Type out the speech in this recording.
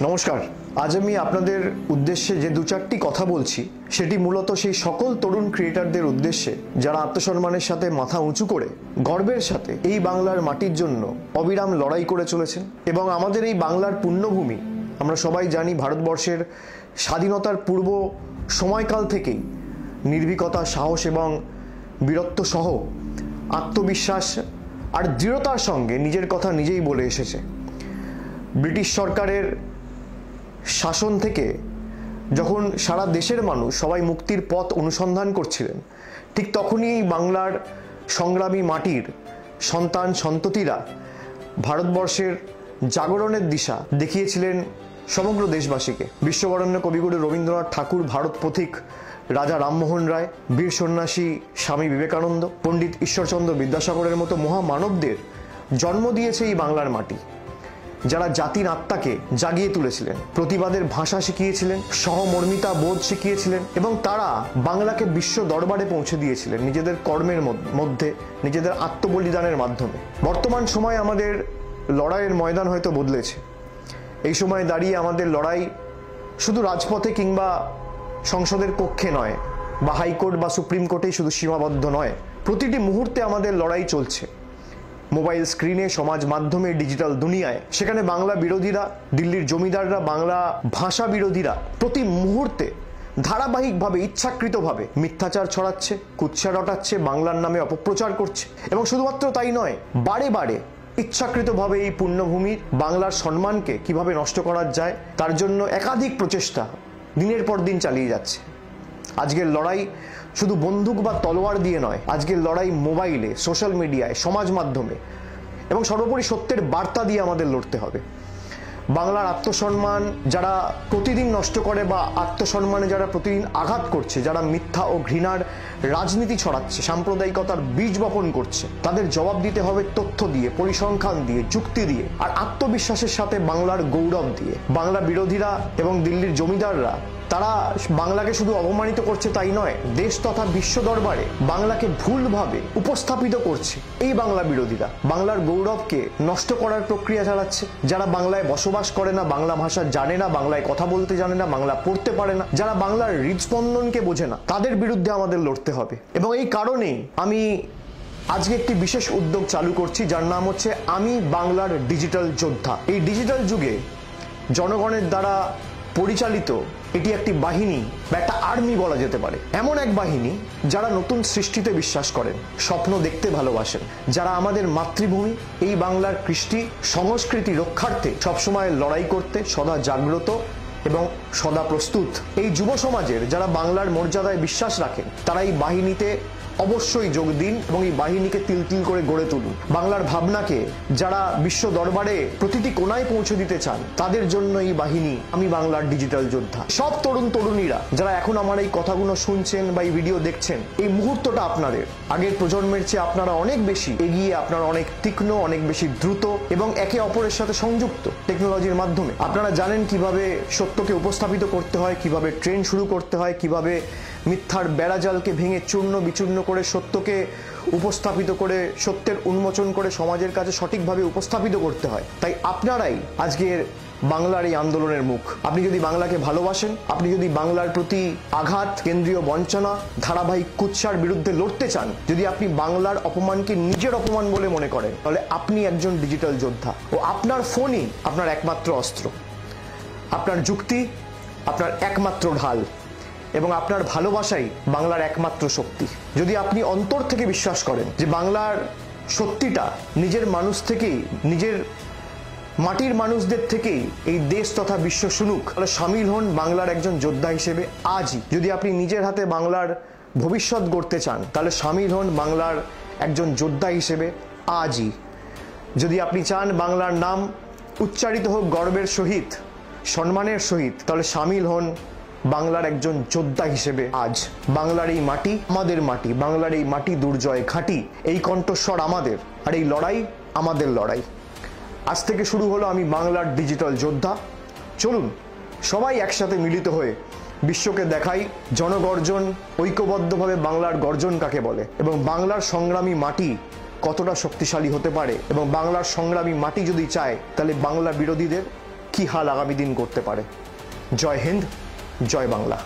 নমস্কার। আজ আমি আপনাদের উদ্দেশ্যে যে দু চারটি কথা বলছি সেটি মূলত সেই সকল তরুণ ক্রিয়েটারদের উদ্দেশ্যে যারা আত্মসম্মানের সাথে মাথা উঁচু করে গর্বের সাথে এই বাংলার মাটির জন্য অবিরাম লড়াই করে চলেছেন। এবং আমাদের এই বাংলার পুণ্যভূমি, আমরা সবাই জানি ভারতবর্ষের স্বাধীনতার পূর্ব সময়কাল থেকেই নির্ভীকতা, সাহস এবং বীরত্ব সহ আত্মবিশ্বাস আর দৃঢ়তার সঙ্গে নিজের কথা নিজেই বলে এসেছে। ব্রিটিশ সরকারের শাসন থেকে যখন সারা দেশের মানুষ সবাই মুক্তির পথ অনুসন্ধান করছিলেন, ঠিক তখনই এই বাংলার সংগ্রামী মাটির সন্তান সন্ততিরা ভারতবর্ষের জাগরণের দিশা দেখিয়েছিলেন সমগ্র দেশবাসীকে। বিশ্ববরেণ্য কবিগুরু রবীন্দ্রনাথ ঠাকুর, ভারত পথিক রাজা রামমোহন রায়, বীর সন্ন্যাসী স্বামী বিবেকানন্দ, পণ্ডিত ঈশ্বরচন্দ্র বিদ্যাসাগরের মতো মহামানবদের জন্ম দিয়েছে এই বাংলার মাটি, যারা জাতির আত্মাকে জাগিয়ে তুলেছিলেন, প্রতিবাদের ভাষা শিখিয়েছিলেন, সহমর্মিতা বোধ শিখিয়েছিলেন এবং তারা বাংলাকে বিশ্ব দরবারে পৌঁছে দিয়েছিলেন নিজেদের কর্মের মধ্যে, নিজেদের আত্মবলিদানের মাধ্যমে। বর্তমান সময়ে আমাদের লড়াইয়ের ময়দান হয়তো বদলেছে। এই সময় দাঁড়িয়ে আমাদের লড়াই শুধু রাজপথে কিংবা সংসদের কক্ষে নয়, বা হাইকোর্ট বা সুপ্রিম কোর্টেই শুধু সীমাবদ্ধ নয়। প্রতিটি মুহূর্তে আমাদের লড়াই চলছে মোবাইল স্ক্রিনে, সমাজ মাধ্যমে, ডিজিটাল দুনিয়ায়। সেখানে বাংলা বিরোধীরা, দিল্লির জমিদাররা, বাংলা ভাষা বিরোধীরা প্রতি মুহূর্তে ধারাবাহিকভাবে, ইচ্ছাকৃতভাবে মিথ্যাচার ছড়াচ্ছে, কুৎসা রটাচ্ছে, বাংলার নামে অপপ্রচার করছে। এবং শুধুমাত্র তাই নয়, বারে বারে ইচ্ছাকৃতভাবে এই পুণ্যভূমির বাংলার সম্মানকে কিভাবে নষ্ট করা যায় তার জন্য একাধিক প্রচেষ্টা দিনের পর দিন চালিয়ে যাচ্ছে। আজকের লড়াই শুধু বন্দুক বা তলোয়ার দিয়ে নয়, আজকের লড়াই মোবাইলে, সোশ্যাল মিডিয়ায়, সমাজ মাধ্যমে এবং সর্বোপরি সত্যের বার্তা দিয়ে আমাদের লড়তে হবে। বাংলার আত্মসম্মান যারা প্রতিদিন নষ্ট করে বা আত্মসম্মানে যারা প্রতিদিন আঘাত করছে, যারা মিথ্যা ও ঘৃণার রাজনীতি ছড়াচ্ছে, সাম্প্রদায়িকতার বীজ বপন করছে, তাদের জবাব দিতে হবে তথ্য দিয়ে, পরিসংখ্যান দিয়ে, যুক্তি দিয়ে আর আত্মবিশ্বাসের সাথে বাংলার গৌরব দিয়ে। বাংলা বিরোধীরা এবং দিল্লির জমিদাররা তারা বাংলাকে শুধু অপমানিত করছে তাই নয়, দেশ তথা বিশ্ব দরবারে বাংলাকে ভুলভাবে উপস্থাপিত করছে। এই বাংলা বিরোধীরা বাংলার গৌরবকে নষ্ট করার প্রক্রিয়া চালাচ্ছে। যারা বাংলায় বসবাস করে না, বাংলা ভাষা জানে না, বাংলায় কথা বলতে জানে না, বাংলা পড়তে পারে না, যারা বাংলার হৃদস্পন্দনকে বোঝে না, তাদের বিরুদ্ধে আমাদের লড়তে হবে। এবং এই কারণেই আমি আজকে একটি বিশেষ উদ্যোগ চালু করছি, যার নাম হচ্ছে আমি বাংলার ডিজিটাল যোদ্ধা। এই ডিজিটাল যুগে জনগণের দ্বারা পরিচালিত এটি একটি বাহিনী বা একটা আর্মি বলা যেতে পারে। এমন এক বাহিনী যারা নতুন সৃষ্টিতে বিশ্বাস করেন, স্বপ্ন দেখতে ভালোবাসেন, যারা আমাদের মাতৃভূমি এই বাংলার কৃষ্টি সংস্কৃতি রক্ষার্থে সবসময় লড়াই করতে সদা জাগ্রত এবং সদা প্রস্তুত। এই যুব সমাজের যারা বাংলার মর্যাদায় বিশ্বাস রাখেন, তারা এই বাহিনীতে অবশ্যই যোগ দিন এবং এই বাহিনীকে তিল তিল করে গড়ে তুলুন। বাংলার ভাবনাকে যারা বিশ্ব দরবারে প্রতিটি কোণায় পৌঁছে দিতে চান, তাদের জন্য এই বাহিনী আমি বাংলার ডিজিটাল যোদ্ধা। সব তরুণ তরুণীরা যারা এখন আমার এই কথাগুলো শুনছেন বা এই ভিডিও দেখছেন, এই মুহূর্তটা আপনাদের। আগের প্রজন্মের চেয়ে আপনারা অনেক বেশি এগিয়ে, আপনারা অনেক তীক্ষ্ণ, অনেক বেশি দ্রুত এবং একে অপরের সাথে সংযুক্ত টেকনোলজির মাধ্যমে। আপনারা জানেন কিভাবে সত্যকে উপস্থাপিত করতে হয়, কিভাবে ট্রেন শুরু করতে হয়, কিভাবে মিথ্যার বেড়াজালকে ভেঙে চূর্ণ বিচূর্ণ করে সত্যকে উপস্থাপিত করে, সত্যের উন্মোচন করে সমাজের কাছে সঠিকভাবে উপস্থাপিত করতে হয়। তাই আপনারাই আজকের বাংলার এই আন্দোলনের মুখ। আপনি যদি বাংলাকে ভালোবাসেন, আপনি যদি বাংলার প্রতি আঘাত, কেন্দ্রীয় বঞ্চনা, ধারাবাহিক কুৎসার বিরুদ্ধে লড়তে চান, যদি আপনি বাংলার অপমানকে নিজের অপমান বলে মনে করেন, তাহলে আপনি একজন ডিজিটাল যোদ্ধা ও আপনার ফোনই আপনার একমাত্র অস্ত্র, আপনার যুক্তি আপনার একমাত্র ঢাল এবং আপনার ভালোবাসাই বাংলার একমাত্র শক্তি। যদি আপনি অন্তর থেকে বিশ্বাস করেন যে বাংলার সত্যিটা নিজের মানুষ থেকেই, নিজের মাটির মানুষদের থেকেই এই দেশ তথা বিশ্ব শুনুক, তাহলে সামিল হন বাংলার একজন যোদ্ধা হিসেবে আজই। যদি আপনি নিজের হাতে বাংলার ভবিষ্যৎ গড়তে চান, তাহলে সামিল হন বাংলার একজন যোদ্ধা হিসেবে আজই। যদি আপনি চান বাংলার নাম উচ্চারিত হোক গর্বের সহিত, সম্মানের সহিত, তাহলে সামিল হন বাংলার একজন যোদ্ধা হিসেবে আজ। বাংলার এই মাটি আমাদের মাটি, বাংলার এই মাটি দুর্জয় ঘাঁটি, এই কণ্ঠস্বর আমাদের, আর এই লড়াই আমাদের লড়াই। আজ থেকে শুরু হলো আমি বাংলার ডিজিটাল যোদ্ধা। চলুন সবাই একসাথে মিলিত হয়ে বিশ্বকে দেখাই জনগর্জন, ঐক্যবদ্ধভাবে বাংলার গর্জন কাকে বলে এবং বাংলার সংগ্রামী মাটি কতটা শক্তিশালী হতে পারে। এবং বাংলার সংগ্রামী মাটি যদি চায়, তাহলে বাংলা বিরোধীদের কি হাল আগামী দিন করতে পারে। জয় হিন্দ, জয় বাংলা।